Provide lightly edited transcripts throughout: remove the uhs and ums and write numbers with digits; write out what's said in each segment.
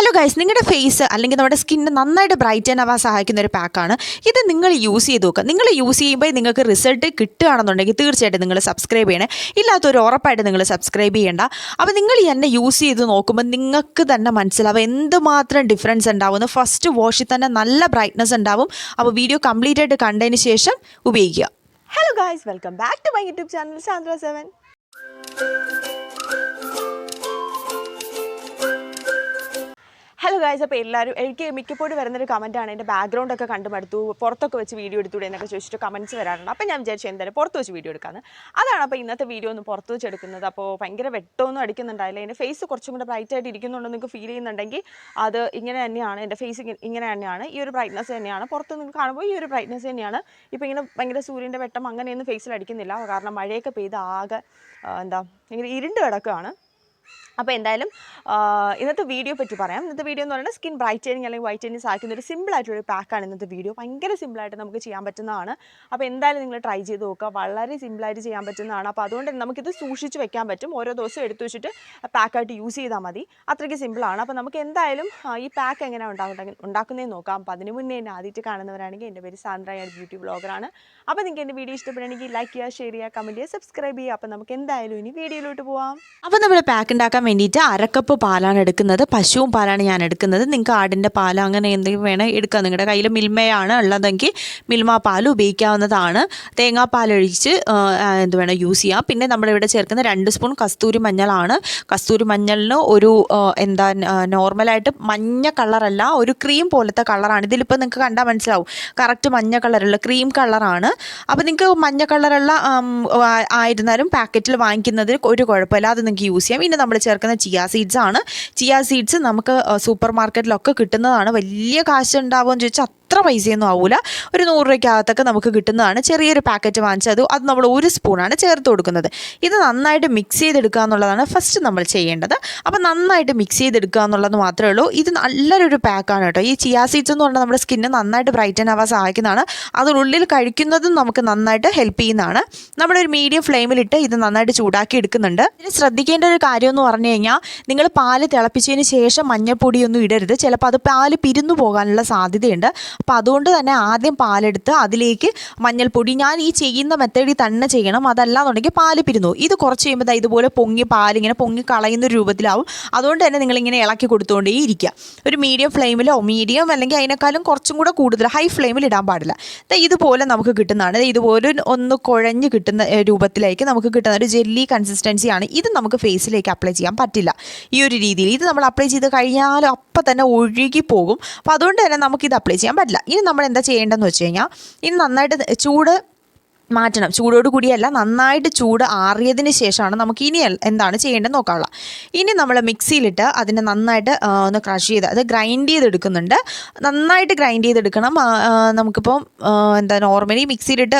Hello guys, നിങ്ങളുടെ face അല്ലെങ്കിൽ നമ്മുടെ സ്കിന്ന് നന്നായിട്ട് ബ്രൈറ്റൻ ആവാൻ സഹായിക്കുന്ന ഒരു പാക്കാണ് ഇത്. നിങ്ങൾ യൂസ് ചെയ്ത് നോക്കുക. നിങ്ങൾ യൂസ് ചെയ്യുമ്പോൾ നിങ്ങൾക്ക് റിസൾട്ട് കിട്ടുകയാണെന്നുണ്ടെങ്കിൽ തീർച്ചയായിട്ടും നിങ്ങൾ സബ്സ്ക്രൈബ് ചെയ്യണേ. ഇല്ലാത്തൊരു ഉറപ്പായിട്ട് നിങ്ങൾ സബ്സ്ക്രൈബ് ചെയ്യേണ്ട. അപ്പോൾ നിങ്ങൾ എന്നെ യൂസ് ചെയ്ത് നോക്കുമ്പോൾ നിങ്ങൾക്ക് തന്നെ മനസ്സിലാവും എന്തുമാത്രം ഡിഫറൻസ് ഉണ്ടാവുമെന്ന്. ഫസ്റ്റ് വാഷിൽ തന്നെ നല്ല ബ്രൈറ്റ്നസ് ഉണ്ടാവും. അപ്പോൾ വീഡിയോ കംപ്ലീറ്റ് ആയിട്ട് കണ്ടതിന് ശേഷം ഉപയോഗിക്കുക. Hello guys, welcome back to my YouTube channel സാന്ദ്ര7. ഹലോ ഗായ്സ്, അപ്പോൾ എല്ലാവരും എനിക്ക് മിക്കപ്പോഴും വരുന്നൊരു കമൻറ്റാണ് എൻ്റെ ബാക്ക്ഗ്രൗണ്ടൊക്കെ കണ്ടു മടുത്തു, പുറത്തൊക്കെ വെച്ച് വീഡിയോ എടുത്തൂടെ എന്നൊക്കെ ചോദിച്ചിട്ട് കമൻറ്റ്സ് വരാറുണ്ട്. അപ്പോൾ ഞാൻ വിചാരിച്ചു എന്തായാലും പുറത്ത് വെച്ച് വീഡിയോ എടുക്കാമെന്ന്. അതാണ് അപ്പോൾ ഇന്നത്തെ വീഡിയോ ഒന്ന് പുറത്ത് വെച്ച് എടുക്കുന്നത്. അപ്പോൾ ഭയങ്കര വെട്ടമൊന്നും അടിക്കുന്നുണ്ടായില്ല. എൻ്റെ ഫേസ് കുറച്ചും കൂടെ ബ്രൈറ്റ് ആയിട്ട് ഇരിക്കുന്നുണ്ടെന്ന് നിങ്ങൾക്ക് ഫീൽ ചെയ്യുന്നുണ്ടെങ്കിൽ അത് ഇങ്ങനെ തന്നെയാണ്. എൻ്റെ ഫേസ് ഇങ്ങനെ തന്നെയാണ്. ഈ ഒരു ബ്രൈറ്റ്നസ് തന്നെയാണ്. പുറത്ത് നിങ്ങൾക്ക് കാണുമ്പോൾ ഈ ഒരു ബ്രൈറ്റ്നസ് തന്നെയാണ്. ഇപ്പോൾ ഇങ്ങനെ ഭയങ്കര സൂര്യൻ്റെ വെട്ടം അങ്ങനെയൊന്നും ഫേസിൽ അടിക്കുന്നില്ല. കാരണം മഴയൊക്കെ പെയ്ത് ആകെ ഇങ്ങനെ ഇരുണ്ട് കിടക്കുകയാണ്. അപ്പോൾ എന്തായാലും ഇന്നത്തെ വീഡിയോ പറ്റി പറയാം. ഇന്നത്തെ വീഡിയോ എന്ന് പറയുന്നത് സ്കിൻ ബ്രൈറ്റനിങ് അല്ലെങ്കിൽ വൈറ്റനിങ് സഹായിക്കുന്ന ഒരു സിമ്പിളായിട്ടൊരു പാക്കാണ് ഇന്നത്തെ വീഡിയോ. ഭയങ്കര സിമ്പിളായിട്ട് നമുക്ക് ചെയ്യാൻ പറ്റുന്നതാണ്. അപ്പോൾ എന്തായാലും നിങ്ങൾ ട്രൈ ചെയ്ത് നോക്കുക. വളരെ സിമ്പിളായിട്ട് ചെയ്യാൻ പറ്റുന്നതാണ്. അപ്പോൾ അതുകൊണ്ട് നമുക്കിത് സൂക്ഷിച്ച് വെക്കാൻ പറ്റും. ഓരോ ദിവസം എടുത്തു വെച്ചിട്ട് പാക്കായിട്ട് യൂസ് ചെയ്താൽ മതി. അത്രയ്ക്ക് സിമ്പിളാണ്. അപ്പോൾ നമുക്ക് എന്തായാലും ഈ പാക്ക് എങ്ങനെയാണ് ഉണ്ടാക്കുന്നതെന്ന് നോക്കാം. അപ്പോൾ അതിന് മുന്നേ എന്നെ ആദ്യമായിട്ട് കാണുന്നവരാണെങ്കിൽ എൻ്റെ പേര് സാന്ദ്ര, ഞാൻ ബ്യൂട്ടി ബ്ലോഗറാണ്. അപ്പോൾ നിങ്ങൾക്ക് എൻ്റെ വീഡിയോ ഇഷ്ടപ്പെടുകയാണെങ്കിൽ ലൈക്ക് ചെയ്യുക, ഷെയർ ചെയ്യുക, കമൻറ്റ് ചെയ്യുക, സബ്സ്ക്രൈബ് ചെയ്യുക. അപ്പോൾ നമുക്ക് എന്തായാലും ഇനി വീഡിയോയിലോട്ട് പോവാം. അപ്പോൾ നമ്മൾ പാക്ക് ഉണ്ടാക്കാൻ വേണ്ടിയിട്ട് 1/2 കപ്പ് പാലാണ് എടുക്കുന്നത്. പശുവും പാലാണ് ഞാൻ എടുക്കുന്നത്. നിങ്ങൾക്ക് ആടിൻ്റെ പാൽ അങ്ങനെ എന്തെങ്കിലും വേണേൽ എടുക്കാം. നിങ്ങളുടെ കയ്യിൽ മിൽമയാണ് ഉള്ളതെങ്കിൽ മിൽമ പാൽ ഉപയോഗിക്കാവുന്നതാണ്. തേങ്ങാപ്പാലൊഴിച്ച് വേണം യൂസ് ചെയ്യാം. പിന്നെ നമ്മളിവിടെ ചേർക്കുന്ന 2 സ്പൂൺ കസ്തൂരി മഞ്ഞളാണ്. കസ്തൂരി മഞ്ഞളിന് ഒരു നോർമലായിട്ട് മഞ്ഞ കളറല്ല, ഒരു ക്രീം പോലത്തെ കളറാണ്. ഇതിലിപ്പോൾ നിങ്ങൾക്ക് കണ്ടാൽ മനസ്സിലാവും കറക്റ്റ് മഞ്ഞ കളറുള്ള ക്രീം കളറാണ്. അപ്പോൾ നിങ്ങൾക്ക് മഞ്ഞ കളറുള്ള ആയിരുന്നാലും പാക്കറ്റിൽ വാങ്ങിക്കുന്നതിൽ ഒരു കുഴപ്പമില്ല, അത് നിങ്ങൾക്ക് യൂസ് ചെയ്യാം. പിന്നെ നമ്മൾ ചേർക്കുന്ന ചിയാ സീഡ്സ് ആണ്. ചിയാ സീഡ്സ് നമുക്ക് സൂപ്പർ മാർക്കറ്റിലൊക്കെ കിട്ടുന്നതാണ്. വലിയ കാശ് ഉണ്ടാവുമെന്ന് ചോദിച്ചാൽ അത്ര പൈസയൊന്നും ആവില്ല. ഒരു 100 രൂപയ്ക്കകത്തൊക്കെ നമുക്ക് കിട്ടുന്നതാണ്. ചെറിയൊരു പാക്കറ്റ് വാങ്ങിച്ചത് അത് നമ്മൾ 1 സ്പൂണാണ് ചേർത്ത് കൊടുക്കുന്നത്. ഇത് നന്നായിട്ട് മിക്സ് ചെയ്തെടുക്കുക എന്നുള്ളതാണ് ഫസ്റ്റ് നമ്മൾ ചെയ്യേണ്ടത്. അപ്പോൾ നന്നായിട്ട് മിക്സ് ചെയ്തെടുക്കുക എന്നുള്ളത് മാത്രമേ ഉള്ളൂ. ഇത് നല്ലൊരു പാക്കാണ് കേട്ടോ. ഈ ചിയാ സീഡ്സ് എന്ന് പറഞ്ഞാൽ നമ്മുടെ സ്കിന്ന് നന്നായിട്ട് ബ്രൈറ്റൻ ആവാൻ സഹായിക്കുന്നതാണ്. അതിനുള്ളിൽ കഴിക്കുന്നതും നമുക്ക് നന്നായിട്ട് ഹെൽപ്പ് ചെയ്യുന്നതാണ്. നമ്മളൊരു മീഡിയം ഫ്ലെയിമിലിട്ട് ഇത് നന്നായിട്ട് ചൂടാക്കി എടുക്കുന്നുണ്ട്. ഇതിന് ശ്രദ്ധിക്കേണ്ട ഒരു കാര്യം എന്ന് പറഞ്ഞു കഴിഞ്ഞാൽ നിങ്ങൾ പാല് തിളപ്പിച്ചതിന് ശേഷം മഞ്ഞൾപ്പൊടിയൊന്നും ഇടരുത്. ചിലപ്പോൾ അത് പാല് പിരിഞ്ഞു പോകാനുള്ള സാധ്യതയുണ്ട്. അപ്പോൾ അതുകൊണ്ട് തന്നെ ആദ്യം പാലെടുത്ത് അതിലേക്ക് മഞ്ഞൾപ്പൊടി, ഞാൻ ഈ ചെയ്യുന്ന മെത്തേഡിൽ തന്നെ ചെയ്യണം. അതല്ലാന്നുണ്ടെങ്കിൽ പാല് പിരിഞ്ഞു. ഇത് കുറച്ച് കഴിയുമ്പോൾ ഇതുപോലെ പൊങ്ങി പാലിങ്ങനെ പൊങ്ങി കളയുന്ന രൂപത്തിലാവും. അതുകൊണ്ട് തന്നെ നിങ്ങളിങ്ങനെ ഇളക്കി കൊടുത്തുകൊണ്ടേ ഇരിക്കുക. ഒരു മീഡിയം ഫ്ലെയിമിലോ മീഡിയം അല്ലെങ്കിൽ അതിനേക്കാളും കുറച്ചും കൂടെ കൂടുതൽ ഹൈ ഫ്ലെയിമിൽ ഇടാൻ പാടില്ല. ഇതുപോലെ നമുക്ക് കിട്ടുന്നതാണ്. ഇതുപോലെ ഒന്ന് കുഴഞ്ഞ് കിട്ടുന്ന രൂപത്തിലേക്ക് നമുക്ക് കിട്ടുന്ന ഒരു ജെല്ലി കൺസിസ്റ്റൻസിയാണ്. ഇത് നമുക്ക് ഫേസിലേക്ക് അപ്ലൈ ചെയ്യാൻ പറ്റില്ല ഈ ഒരു രീതിയിൽ. ഇത് നമ്മൾ അപ്ലൈ ചെയ്ത് കഴിഞ്ഞാൽ അപ്പം തന്നെ ഒഴുകി പോകും. അപ്പോൾ അതുകൊണ്ട് തന്നെ നമുക്കിത് അപ്ലൈ ചെയ്യാൻ പറ്റില്ല. ഇനി നമ്മൾ എന്താ ചെയ്യേണ്ടതെന്ന് വെച്ച് കഴിഞ്ഞാൽ ഇനി നന്നായിട്ട് ചൂട് മാറ്റണം. ചൂടോട് കൂടിയല്ല, നന്നായിട്ട് ചൂട് ആറിയതിന് ശേഷമാണ് നമുക്ക് ഇനി എന്താണ് ചെയ്യേണ്ടത് നോക്കാനുള്ള. ഇനി നമ്മൾ മിക്സിയിലിട്ട് അതിനെ നന്നായിട്ട് ഒന്ന് ക്രഷ് ചെയ്ത് അത് ഗ്രൈൻഡ് ചെയ്തെടുക്കുന്നുണ്ട്. നന്നായിട്ട് ഗ്രൈൻഡ് ചെയ്തെടുക്കണം. നമുക്കിപ്പോൾ നോർമലി മിക്സിയിലിട്ട്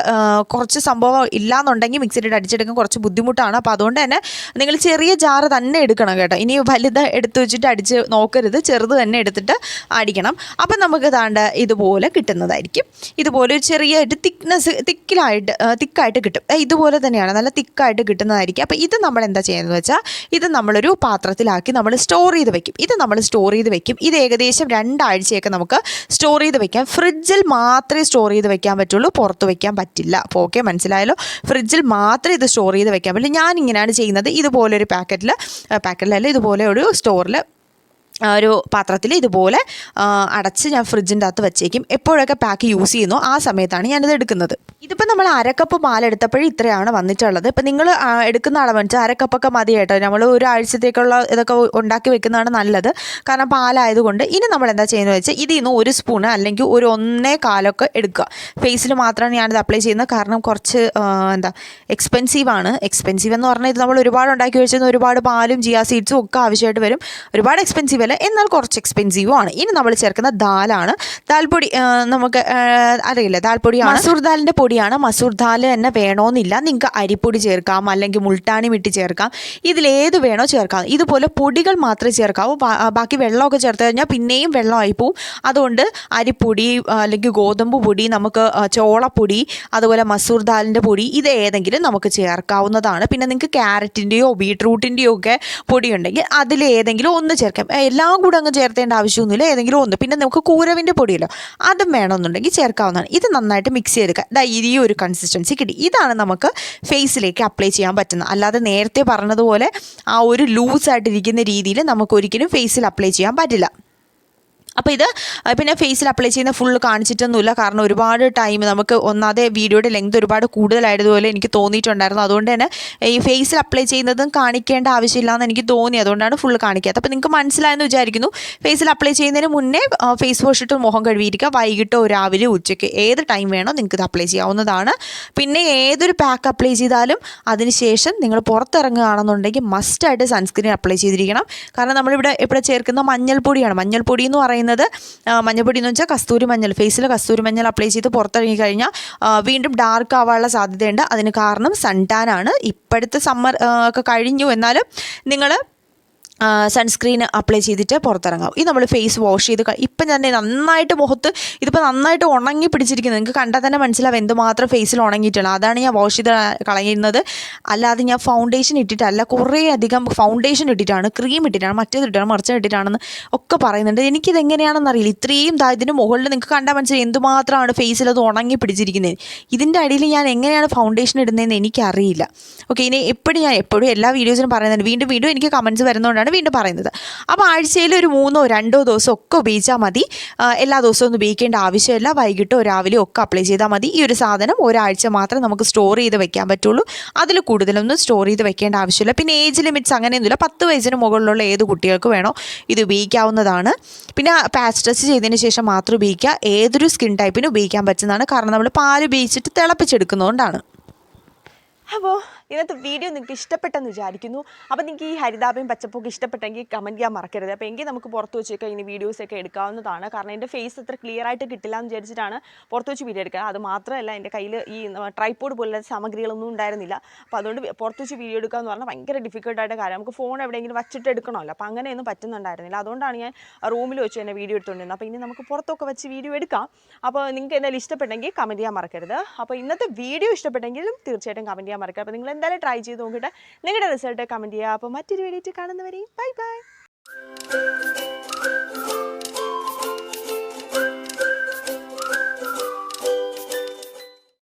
കുറച്ച് സംഭവം ഇല്ലയെന്നുണ്ടെങ്കിൽ മിക്സിയിലിട്ട് അടിച്ചെടുക്കാൻ കുറച്ച് ബുദ്ധിമുട്ടാണ്. അപ്പോൾ അതുകൊണ്ട് തന്നെ നിങ്ങൾ ചെറിയ ജാറ് തന്നെ എടുക്കണം കേട്ടോ. ഇനി വലുത് എടുത്ത് വെച്ചിട്ട് അടിച്ച് നോക്കരുത്, ചെറുത് തന്നെ എടുത്തിട്ട് അടിക്കണം. അപ്പം നമുക്ക് താണ്ട് ഇതുപോലെ കിട്ടുന്നതായിരിക്കും. ഇതുപോലെ ഒരു ചെറിയ തിക്കായിട്ട് കിട്ടും. ഇതുപോലെ തന്നെയാണ്, നല്ല തിക്കായിട്ട് കിട്ടുന്നതായിരിക്കും. അപ്പോൾ ഇത് നമ്മൾ എന്താ ചെയ്യുന്നത് വെച്ചാൽ ഇത് നമ്മളൊരു പാത്രത്തിലാക്കി നമ്മൾ സ്റ്റോർ ചെയ്ത് വെക്കും. ഇത് ഏകദേശം 2 ആഴ്ചയൊക്കെ നമുക്ക് സ്റ്റോർ ചെയ്ത് വെക്കാം. ഫ്രിഡ്ജിൽ മാത്രമേ സ്റ്റോർ ചെയ്ത് വെക്കാൻ പറ്റുള്ളൂ, പുറത്ത് വെക്കാൻ പറ്റില്ല. അപ്പോൾ ഓക്കെ, മനസ്സിലായല്ലോ. ഫ്രിഡ്ജിൽ മാത്രമേ ഇത് സ്റ്റോർ ചെയ്ത് വെക്കാൻ പറ്റില്ല. ഞാൻ ഇങ്ങനെയാണ് ചെയ്യുന്നത്. ഇതുപോലൊരു പാക്കറ്റിലല്ല, ഇതുപോലെ ഒരു സ്റ്റോറിൽ ഒരു പാത്രത്തിൽ ഇതുപോലെ അടച്ച് ഞാൻ ഫ്രിഡ്ജിൻ്റെ അകത്ത് വെച്ചേക്കും. എപ്പോഴൊക്കെ പാക്ക് യൂസ് ചെയ്യുന്നു ആ സമയത്താണ് ഞാനിത് എടുക്കുന്നത്. ഇതിപ്പോൾ നമ്മൾ 1/2 കപ്പ് പാലെടുത്തപ്പോഴും ഇത്രയാണ് വന്നിട്ടുള്ളത്. ഇപ്പം നിങ്ങൾ എടുക്കുന്ന അളവെന്ന് വെച്ചാൽ 1/2 കപ്പൊക്കെ മതി കേട്ടോ. നമ്മൾ ഒരാഴ്ചത്തേക്കുള്ള ഇതൊക്കെ ഉണ്ടാക്കി വെക്കുന്നതാണ് നല്ലത്, കാരണം പാലായതുകൊണ്ട്. ഇനി നമ്മൾ എന്താ ചെയ്യുന്നത് വെച്ചാൽ ഇതിൽ നിന്ന് 1 സ്പൂണ് അല്ലെങ്കിൽ ഒരു 1.25 എടുക്കുക. ഫേസിൽ മാത്രമാണ് ഞാനിത് അപ്ലൈ ചെയ്യുന്നത്, കാരണം കുറച്ച് എക്സ്പെൻസീവ് എന്ന് പറഞ്ഞാൽ ഇത് നമ്മൾ ഒരുപാട് ഉണ്ടാക്കി വെച്ചാൽ ഒരുപാട് പാലും ചിയാ സീഡ്സും ഒക്കെ ആവശ്യമായിട്ട് വരും. ഒരുപാട് എക്സ്പെൻസീവ് അല്ല, എന്നാൽ കുറച്ച് എക്സ്പെൻസീവും ആണ്. ഇനി നമ്മൾ ചേർക്കുന്ന ദാലാണ്. ദാൽപ്പൊടി നമുക്ക് അറിയില്ല, ദാൽപ്പൊടിയാണ്. മസൂർ ദാലിൻ്റെ പൊടിയാണ് പൊടിയാണ്. മസൂർ ദാൽ തന്നെ വേണമെന്നില്ല, നിങ്ങൾക്ക് അരിപ്പൊടി ചേർക്കാം, അല്ലെങ്കിൽ മുൾട്ടാണി മിട്ടി ചേർക്കാം, ഇതിലേത് വേണോ ചേർക്കാം. ഇതുപോലെ പൊടികൾ മാത്രമേ ചേർക്കാവൂ. ബാക്കി വെള്ളമൊക്കെ ചേർത്ത് കഴിഞ്ഞാൽ പിന്നെയും വെള്ളമായി പോവും. അതുകൊണ്ട് അരിപ്പൊടി അല്ലെങ്കിൽ ഗോതമ്പ് പൊടി, നമുക്ക് ചോളപ്പൊടി, അതുപോലെ മസൂർ ദാലിൻ്റെ പൊടി, ഇത് ഏതെങ്കിലും നമുക്ക് ചേർക്കാവുന്നതാണ്. പിന്നെ നിങ്ങൾക്ക് ക്യാരറ്റിൻ്റെയോ ബീട്രൂട്ടിൻ്റെയോ ഒക്കെ പൊടി ഉണ്ടെങ്കിൽ അതിലേതെങ്കിലും ഒന്ന് ചേർക്കാം. എല്ലാം കൂടെ അങ്ങ് ചേർത്തേണ്ട ആവശ്യമൊന്നുമില്ല, ഏതെങ്കിലും ഒന്ന്. പിന്നെ നമുക്ക് കൂരവിൻ്റെ പൊടിയല്ലോ, അതും വേണമെന്നുണ്ടെങ്കിൽ ചേർക്കാവുന്നതാണ്. ഇത് നന്നായിട്ട് മിക്സ് ചെയ്തെടുക്കുക. ഈ ഒരു കൺസിസ്റ്റൻസി കിട്ടി. ഇതാണ് നമുക്ക് ഫേസിലേക്ക് അപ്ലൈ ചെയ്യാൻ പറ്റുന്നത്. അല്ലാതെ നേരത്തെ പറഞ്ഞതുപോലെ ആ ഒരു ലൂസായിട്ടിരിക്കുന്ന രീതിയിൽ നമുക്കൊരിക്കലും ഫേസിൽ അപ്ലൈ ചെയ്യാൻ പറ്റില്ല. അപ്പോൾ ഇത് പിന്നെ ഫേസിൽ അപ്ലൈ ചെയ്യുന്ന ഫുള്ള് കാണിച്ചിട്ടൊന്നുമില്ല, കാരണം ഒരുപാട് ടൈം നമുക്ക് ഒന്നാതെ വീഡിയോയുടെ ലെങ്ത് ഒരുപാട് കൂടുതലായതുപോലെ എനിക്ക് തോന്നിയിട്ടുണ്ടായിരുന്നു. അതുകൊണ്ട് തന്നെ ഈ ഫേസിൽ അപ്ലൈ ചെയ്യുന്നതും കാണിക്കേണ്ട ആവശ്യമില്ല എന്ന് എനിക്ക് തോന്നി, അതുകൊണ്ടാണ് ഫുള്ള് കാണിക്കാത്തത്. അപ്പോൾ നിങ്ങൾക്ക് മനസ്സിലായെന്ന് വിചാരിക്കുന്നു. ഫേസിൽ അപ്ലൈ ചെയ്യുന്നതിന് മുന്നേ ഫേസ് വാഷ് ഇട്ട് മുഖം കഴുകിയിരിക്കുക. വൈകിട്ടോ രാവിലെ ഉച്ചയ്ക്ക് ഏത് ടൈം വേണോ നിങ്ങൾക്ക് ഇത് അപ്ലൈ ചെയ്യാവുന്നതാണ്. പിന്നെ ഏതൊരു പാക്ക് അപ്ലൈ ചെയ്താലും അതിനുശേഷം നിങ്ങൾ പുറത്തിറങ്ങുകയാണെന്നുണ്ടെങ്കിൽ മസ്റ്റായിട്ട് സൺസ്ക്രീൻ അപ്ലൈ ചെയ്തിരിക്കണം. കാരണം നമ്മളിവിടെ ചേർക്കുന്ന മഞ്ഞൾപ്പൊടിയാണ്. മഞ്ഞൾപ്പൊടി എന്ന് പറയുന്നത് മഞ്ഞൾപ്പൊടി എന്ന് വെച്ചാൽ കസ്തൂരി മഞ്ഞൾ. ഫേസിൽ കസ്തൂരി മഞ്ഞൾ അപ്ലൈ ചെയ്ത് പുറത്തിറങ്ങി കഴിഞ്ഞാൽ വീണ്ടും ഡാർക്ക് ആവാനുള്ള സാധ്യതയുണ്ട്. അതിന് കാരണം സൺടാനാണ്. ഇപ്പോഴത്തെ സമ്മർ ഒക്കെ കഴിഞ്ഞു, എന്നാലും നിങ്ങൾ സൺസ്ക്രീൻ അപ്ലൈ ചെയ്തിട്ട് പുറത്തിറങ്ങാം. ഇത് നമ്മൾ ഫേസ് വാഷ് ചെയ്ത് ഇപ്പം തന്നെ നന്നായിട്ട് മുഖത്ത് ഇതിപ്പോൾ നന്നായിട്ട് ഉണങ്ങി പിടിച്ചിരിക്കുന്നത് നിങ്ങൾക്ക് കണ്ടാൽ തന്നെ മനസ്സിലാവും എന്തുമാത്രം ഫേസിൽ ഉണങ്ങിയിട്ടാണ്. അതാണ് ഞാൻ വാഷ് ചെയ്ത് കളയുന്നത്. അല്ലാതെ ഞാൻ ഫൗണ്ടേഷൻ ഇട്ടിട്ടല്ല, കുറേ അധികം ഫൗണ്ടേഷൻ ഇട്ടിട്ടാണ്, ക്രീം ഇട്ടിട്ടാണ്, മറ്റേത് ഇട്ടിട്ടാണ്, മറിച്ച് ഇട്ടിട്ടാണെന്ന് ഒക്കെ പറയുന്നുണ്ട്. എനിക്കിതെങ്ങനെയാണെന്ന് അറിയില്ല. ഇത്രയും ഇതിന് മുകളിൽ നിങ്ങൾക്ക് കണ്ടാൽ മനസ്സിലായി എന്തുമാത്രമാണ് ഫേസിൽ അത് ഉണങ്ങി പിടിച്ചിരിക്കുന്നത്. ഇതിൻ്റെ അടിയിൽ ഞാൻ എങ്ങനെയാണ് ഫൗണ്ടേഷൻ ഇടുന്നതെന്ന് എനിക്കറിയില്ല. ഓക്കെ, ഇനി ഞാൻ എപ്പോഴും എല്ലാ വീഡിയോസിനും പറയുന്നുണ്ട്, വീണ്ടും എനിക്ക് കമൻറ്റ്സ് വരുന്നതുകൊണ്ടാണ് വീണ്ടും പറയുന്നത്. അപ്പോൾ ആഴ്ചയിൽ ഒരു 3 or 2 ദിവസം ഒക്കെ ഉപയോഗിച്ചാൽ മതി. എല്ലാ ദിവസവും ഒന്നും ഉപയോഗിക്കേണ്ട ആവശ്യമില്ല. വൈകിട്ടോ രാവിലെയോ ഒക്കെ അപ്ലൈ ചെയ്താൽ മതി. ഈ ഒരു സാധനം ഒരാഴ്ച മാത്രം നമുക്ക് സ്റ്റോർ ചെയ്ത് വെക്കാൻ പറ്റുള്ളൂ. അതിൽ കൂടുതലൊന്നും സ്റ്റോർ ചെയ്ത് വെക്കേണ്ട ആവശ്യമില്ല. പിന്നെ ഏജ് ലിമിറ്റ്സ് അങ്ങനെയൊന്നുമില്ല. 10 വയസ്സിന് മുകളിലുള്ള ഏത് കുട്ടികൾക്ക് വേണോ ഇത് ഉപയോഗിക്കാവുന്നതാണ്. പിന്നെ പാച്ച് ടെസ്റ്റ് ചെയ്തതിന് ശേഷം മാത്രം ഉപയോഗിക്കുക. ഏതൊരു സ്കിൻ ടൈപ്പിന് ഉപയോഗിക്കാൻ പറ്റുന്നതാണ്. കാരണം നമ്മൾ പാൽ ഉപയോഗിച്ചിട്ട് തിളപ്പിച്ചെടുക്കുന്നതുകൊണ്ടാണ്. അപ്പോൾ ഇന്നത്തെ വീഡിയോ നിങ്ങൾക്ക് ഇഷ്ടപ്പെട്ടെന്ന് വിചാരിക്കുന്നു. അപ്പോൾ നിങ്ങൾക്ക് ഈ ഹരിതാപയും പച്ചപ്പൊക്കെ ഇഷ്ടപ്പെട്ടെങ്കിൽ കമൻറ്റ് ചെയ്യാൻ മറക്കരുത്. അപ്പോൾ എങ്കിൽ നമുക്ക് പുറത്ത് വെച്ചൊക്കെ ഇനി വീഡിയോസൊക്കെ എടുക്കാവുന്നതാണ്. കാരണം എൻ്റെ ഫേസ് അത്ര ക്ലിയർ ആയിട്ട് കിട്ടില്ല എന്ന് വിചാരിച്ചിട്ടാണ് പുറത്ത് വെച്ച് വീഡിയോ എടുക്കുക. അത് മാത്രമല്ല, എൻ്റെ കയ്യിൽ ഈ ട്രൈപോഡ് പോലുള്ള സാമഗ്രികളൊന്നും ഉണ്ടായിരുന്നില്ല. അപ്പോൾ അതുകൊണ്ട് പുറത്ത് വെച്ച് വീഡിയോ എടുക്കുക എന്ന് പറഞ്ഞാൽ ഭയങ്കര ഡിഫിക്കൽട്ടായിട്ട് കാര്യം. നമുക്ക് ഫോൺ എവിടെയെങ്കിലും വച്ചിട്ട് എടുക്കണമല്ലോ. അപ്പോൾ അങ്ങനെയൊന്നും പറ്റുന്നുണ്ടായിരുന്നില്ല. അതുകൊണ്ടാണ് ഞാൻ റൂമിൽ വെച്ച് തന്നെ വീഡിയോ എടുത്തുകൊണ്ടിരുന്നത്. അപ്പോൾ ഇനി നമുക്ക് പുറത്തൊക്കെ വെച്ച് വീഡിയോ എടുക്കാം. അപ്പോൾ നിങ്ങൾക്ക് എന്തായാലും ഇഷ്ടപ്പെട്ടെങ്കിൽ കമൻറ്റ് ചെയ്യാൻ മറക്കരുത്. അപ്പോൾ ഇന്നത്തെ വീഡിയോ ഇഷ്ടപ്പെട്ടെങ്കിലും തീർച്ചയായിട്ടും കമൻറ്റ് ചെയ്യാൻ മറക്കരുത്. അപ്പോൾ നിങ്ങൾ എന്തായാലും ട്രൈ ചെയ്ത് നോക്കിയിട്ട് നിങ്ങളുടെ റിസൾട്ട് കമൻറ്റ് ചെയ്യുക. അപ്പോൾ മറ്റൊരു വീഡിയോ കാണുന്നവരെയും ബൈ ബൈ.